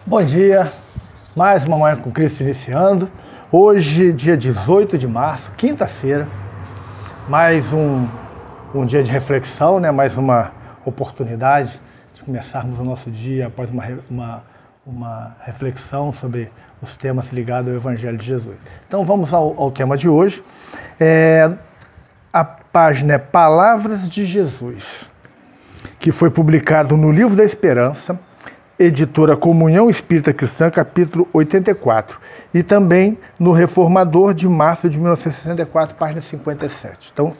Bom dia, mais uma Manhã com Cristo iniciando. Hoje, dia 18 de março, quinta-feira, mais um dia de reflexão, né? Mais uma oportunidade de começarmos o nosso dia após uma reflexão sobre os temas ligados ao Evangelho de Jesus. Então vamos ao tema de hoje. A página é Palavras de Jesus, que foi publicado no Livro da Esperança, editora Comunhão Espírita Cristã, capítulo 84, e também no Reformador de março de 1964, página 57. Então,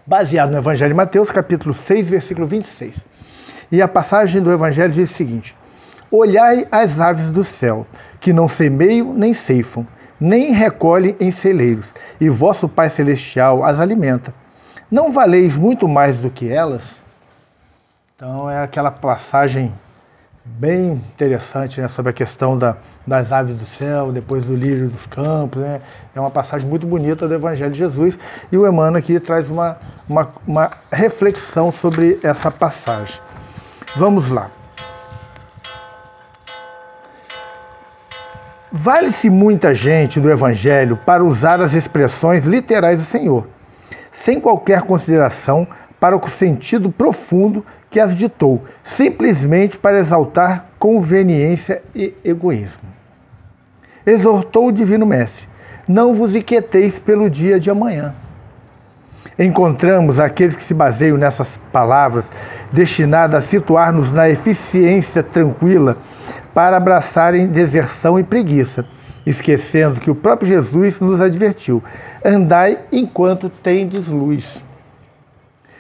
baseado no Evangelho de Mateus, capítulo 6, versículo 26. E a passagem do Evangelho diz o seguinte: olhai as aves do céu, que não semeiam nem ceifam, nem recolhem em celeiros, e vosso Pai Celestial as alimenta. Não valeis muito mais do que elas? Então é aquela passagem bem interessante, né, sobre a questão das aves do céu, depois do lírio dos campos, né? É uma passagem muito bonita do Evangelho de Jesus, e o Emmanuel aqui traz uma reflexão sobre essa passagem. Vamos lá. Vale-se muita gente do Evangelho para usar as expressões literais do Senhor, sem qualquer consideração para o sentido profundo que as ditou, simplesmente para exaltar conveniência e egoísmo. Exortou o Divino Mestre: não vos inquieteis pelo dia de amanhã. Encontramos aqueles que se baseiam nessas palavras, destinadas a situar-nos na eficiência tranquila para abraçarem deserção e preguiça, esquecendo que o próprio Jesus nos advertiu: andai enquanto tendes luz.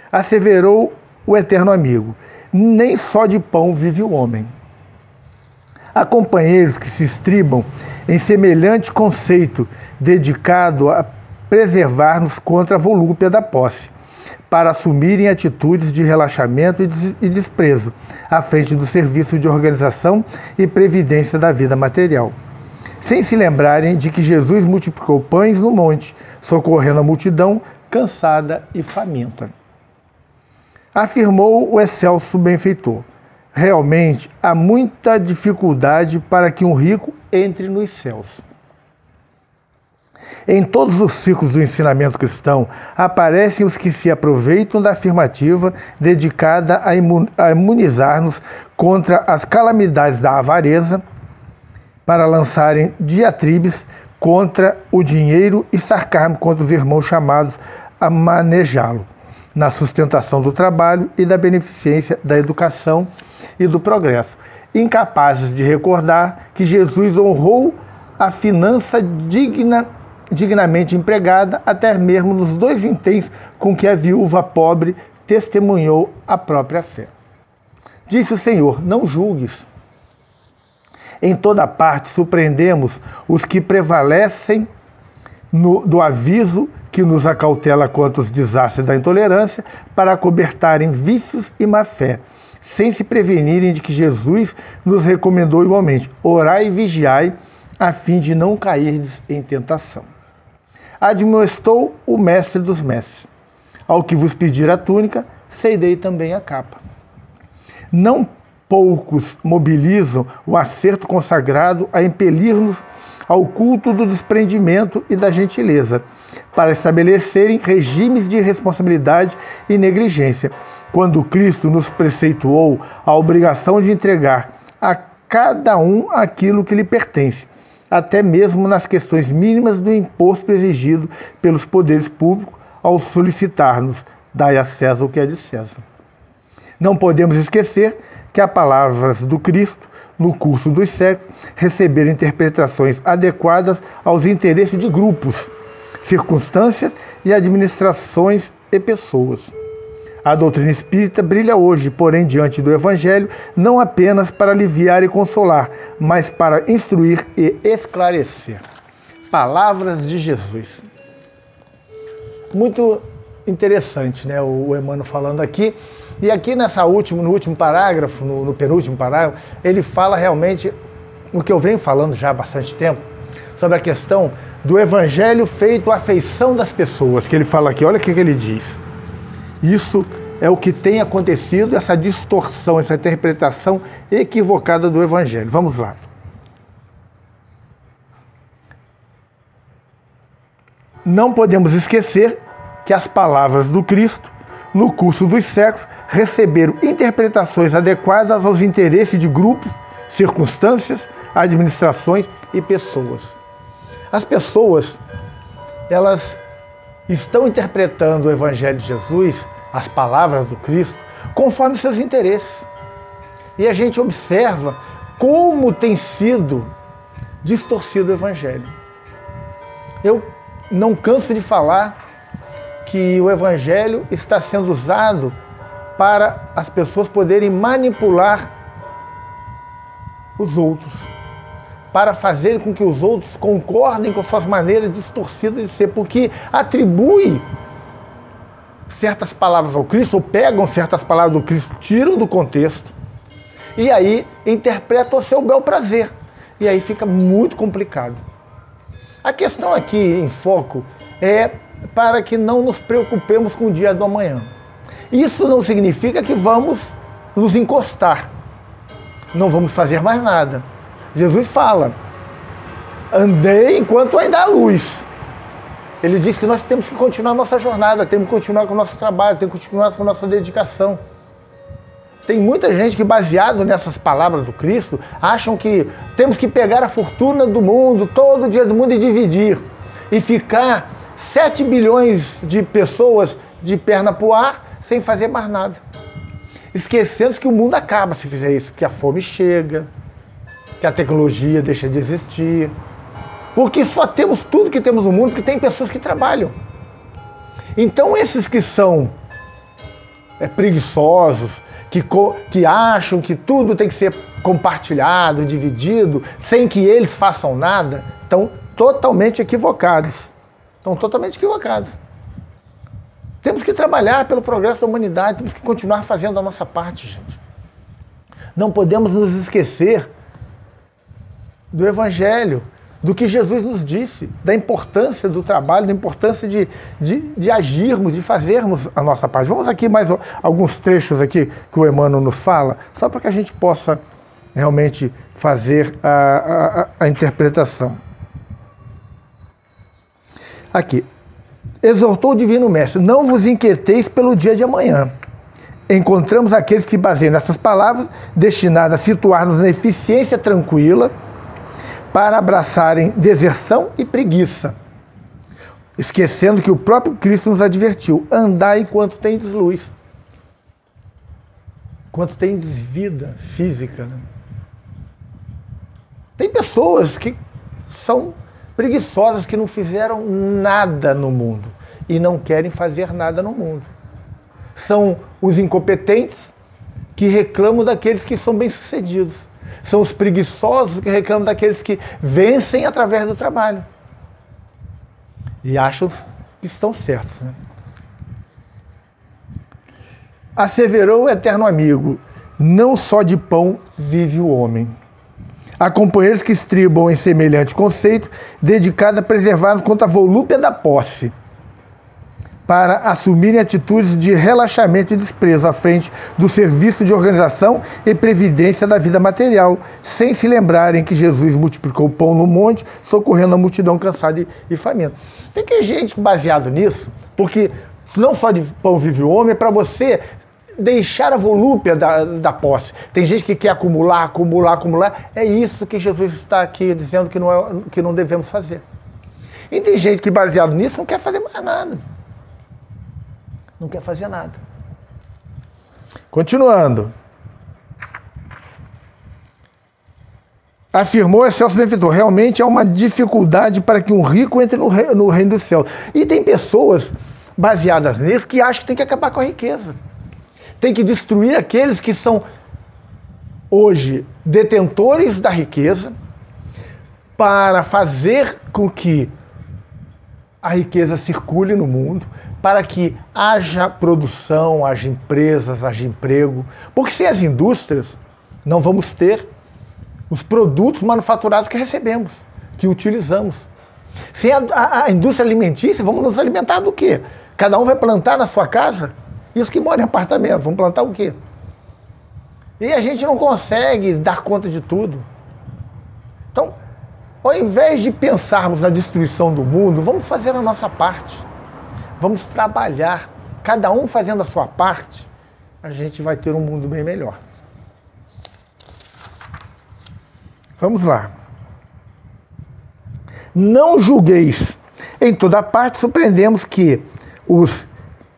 Asseverou o eterno amigo: nem só de pão vive o homem. Há companheiros que se estribam em semelhante conceito, dedicado a preservar-nos contra a volúpia da posse, para assumirem atitudes de relaxamento e desprezo à frente do serviço de organização e previdência da vida material, sem se lembrarem de que Jesus multiplicou pães no monte, socorrendo a multidão cansada e faminta. Afirmou o excelso benfeitor: realmente há muita dificuldade para que um rico entre nos céus. Em todos os ciclos do ensinamento cristão, aparecem os que se aproveitam da afirmativa dedicada a imunizar-nos contra as calamidades da avareza, para lançarem diatribes contra o dinheiro e sarcasmo contra os irmãos chamados a manejá-lo, na sustentação do trabalho e da beneficência da educação e do progresso, incapazes de recordar que Jesus honrou a finança dignamente empregada, até mesmo nos 2 vinténs com que a viúva pobre testemunhou a própria fé. Disse o Senhor: não julgues. Em toda parte surpreendemos os que prevalecem do aviso que nos acautela quanto aos desastres da intolerância, para acobertarem vícios e má-fé, sem se prevenirem de que Jesus nos recomendou igualmente: orai e vigiai, a fim de não cairdes em tentação. Admoestou o mestre dos mestres: ao que vos pedir a túnica, cedei também a capa. Não poucos mobilizam o acerto consagrado a impelir-nos ao culto do desprendimento e da gentileza, para estabelecerem regimes de responsabilidade e negligência, quando Cristo nos preceituou a obrigação de entregar a cada um aquilo que lhe pertence, até mesmo nas questões mínimas do imposto exigido pelos poderes públicos ao solicitar-nos: dai a César o que é de César. Não podemos esquecer que as palavras do Cristo, no curso dos séculos, receberam interpretações adequadas aos interesses de grupos, circunstâncias e administrações e pessoas. A doutrina espírita brilha hoje, porém, diante do Evangelho, não apenas para aliviar e consolar, mas para instruir e esclarecer. Palavras de Jesus. Muito interessante, né? O Emmanuel falando aqui. E aqui no último parágrafo, no penúltimo parágrafo, ele fala realmente o que eu venho falando já há bastante tempo, sobre a questão do Evangelho feito à afeição das pessoas, que ele fala aqui. Olha o que ele diz: isso é o que tem acontecido, essa distorção, essa interpretação equivocada do Evangelho. Vamos lá. Não podemos esquecer que as palavras do Cristo, no curso dos séculos, receberam interpretações adequadas aos interesses de grupos, circunstâncias, administrações e pessoas. As pessoas, elas estão interpretando o Evangelho de Jesus, as palavras do Cristo, conforme seus interesses. E a gente observa como tem sido distorcido o Evangelho. Eu não canso de falar que o Evangelho está sendo usado para as pessoas poderem manipular os outros, para fazer com que os outros concordem com suas maneiras distorcidas de ser, porque atribui certas palavras ao Cristo, ou pegam certas palavras do Cristo, tiram do contexto, e aí interpretam ao seu bel prazer. E aí fica muito complicado. A questão aqui em foco é para que não nos preocupemos com o dia do amanhã. Isso não significa que vamos nos encostar, não vamos fazer mais nada. Jesus fala, andei enquanto ainda há luz. Ele diz que nós temos que continuar a nossa jornada, temos que continuar com o nosso trabalho, temos que continuar com a nossa dedicação. Tem muita gente que, baseado nessas palavras do Cristo, acham que temos que pegar a fortuna do mundo, todo o dia do mundo, e dividir. E ficar 7 bilhões de pessoas de perna para o ar sem fazer mais nada. Esquecendo que o mundo acaba se fizer isso, que a fome chega, que a tecnologia deixa de existir. Porque só temos tudo que temos no mundo porque tem pessoas que trabalham. Então esses que são preguiçosos, que acham que tudo tem que ser compartilhado, dividido, sem que eles façam nada, estão totalmente equivocados. Temos que trabalhar pelo progresso da humanidade, temos que continuar fazendo a nossa parte, gente. Não podemos nos esquecer do Evangelho, do que Jesus nos disse, da importância do trabalho, da importância de agirmos, de fazermos a nossa parte. Vamos aqui mais alguns trechos aqui que o Emmanuel nos fala, só para que a gente possa realmente fazer a interpretação. Aqui. Exortou o Divino Mestre, não vos inquieteis pelo dia de amanhã. Encontramos aqueles que baseiam nessas palavras, destinadas a situar-nos na eficiência tranquila, para abraçarem deserção e preguiça, esquecendo que o próprio Cristo nos advertiu, andai enquanto tendes luz, enquanto tendes vida física. Né? Tem pessoas que são preguiçosas, que não fizeram nada no mundo e não querem fazer nada no mundo. São os incompetentes que reclamam daqueles que são bem-sucedidos. São os preguiçosos que reclamam daqueles que vencem através do trabalho. E acham que estão certos. Né? Asseverou o eterno amigo, não só de pão vive o homem. Há companheiros que estribam em semelhante conceito, dedicado a preservar-nos contra a volúpia da posse, para assumirem atitudes de relaxamento e desprezo à frente do serviço de organização e previdência da vida material, sem se lembrarem que Jesus multiplicou o pão no monte, socorrendo a multidão cansada e faminta. Tem que gente baseado nisso, porque não só de pão vive o homem, é para você deixar a volúpia da posse. Tem gente que quer acumular. É isso que Jesus está aqui dizendo que não devemos fazer. E tem gente que, baseado nisso, não quer fazer mais nada. Não quer fazer nada. Continuando. Afirmou Excelso Benfeitor, realmente há uma dificuldade para que um rico entre no reino do céu. E tem pessoas baseadas nisso que acham que tem que acabar com a riqueza. Tem que destruir aqueles que são hoje detentores da riqueza para fazer com que a riqueza circule no mundo, para que haja produção, haja empresas, haja emprego. Porque sem as indústrias, não vamos ter os produtos manufaturados que recebemos, que utilizamos. Sem a indústria alimentícia, vamos nos alimentar do quê? Cada um vai plantar na sua casa Isso que mora em apartamento, vamos plantar o quê? E a gente não consegue dar conta de tudo. Então, ao invés de pensarmos na destruição do mundo, vamos fazer a nossa parte. Vamos trabalhar, cada um fazendo a sua parte, a gente vai ter um mundo bem melhor. Vamos lá. Não julgueis. Em toda parte surpreendemos que os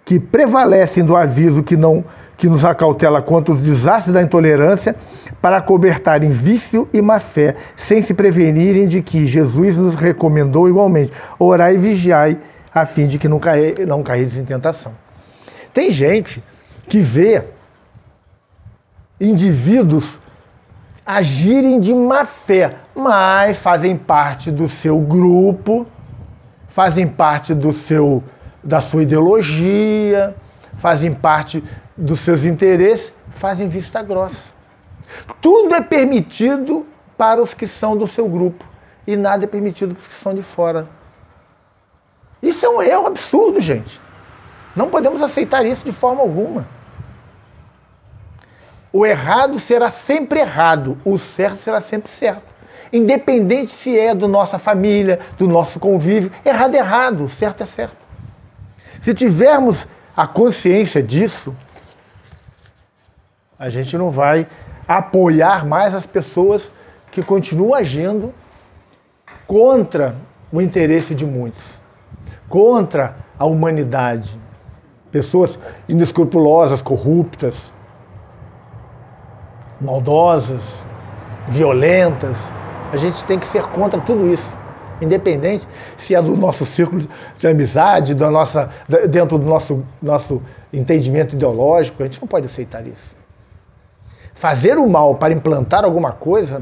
que prevalecem do aviso que nos acautela contra os desastres da intolerância, para acobertarem vício e má fé, sem se prevenirem de que Jesus nos recomendou igualmente: orai e vigiai, a fim de que não caídes em tentação. Tem gente que vê indivíduos agirem de má fé, mas fazem parte do seu grupo, fazem parte da sua ideologia, fazem parte dos seus interesses, fazem vista grossa. Tudo é permitido para os que são do seu grupo e nada é permitido para os que são de fora. Isso é um erro absurdo, gente. Não podemos aceitar isso de forma alguma. O errado será sempre errado, o certo será sempre certo. Independente se é da nossa família, do nosso convívio, errado é errado, o certo é certo. Se tivermos a consciência disso, a gente não vai apoiar mais as pessoas que continuam agindo contra o interesse de muitos, contra a humanidade. Pessoas inescrupulosas, corruptas, maldosas, violentas. A gente tem que ser contra tudo isso, independente se é do nosso círculo de amizade, dentro do nosso entendimento ideológico. A gente não pode aceitar isso. Fazer o mal para implantar alguma coisa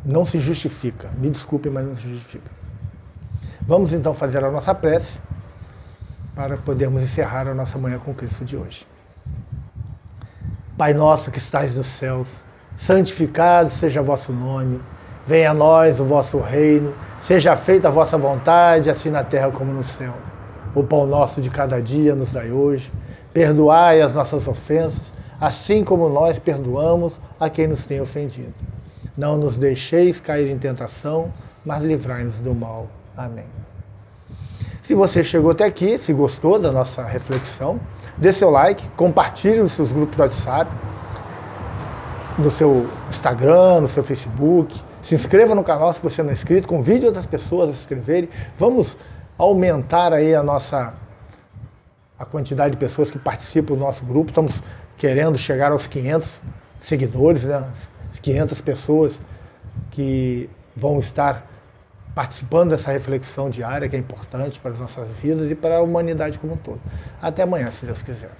não se justifica. Me desculpem, mas não se justifica. Vamos então fazer a nossa prece para podermos encerrar a nossa manhã com Cristo de hoje. Pai nosso que estais nos céus, santificado seja o vosso nome. Venha a nós o vosso reino. Seja feita a vossa vontade, assim na terra como no céu. O pão nosso de cada dia nos dai hoje. Perdoai as nossas ofensas, assim como nós perdoamos a quem nos tem ofendido. Não nos deixeis cair em tentação, mas livrai-nos do mal. Amém. Se você chegou até aqui, se gostou da nossa reflexão, dê seu like, compartilhe nos seus grupos do WhatsApp, no seu Instagram, no seu Facebook. Se inscreva no canal se você não é inscrito, convide outras pessoas a se inscreverem. Vamos aumentar aí a quantidade de pessoas que participam do nosso grupo. Estamos querendo chegar aos 500 seguidores, né? 500 pessoas que vão estar participando dessa reflexão diária, que é importante para as nossas vidas e para a humanidade como um todo. Até amanhã, se Deus quiser.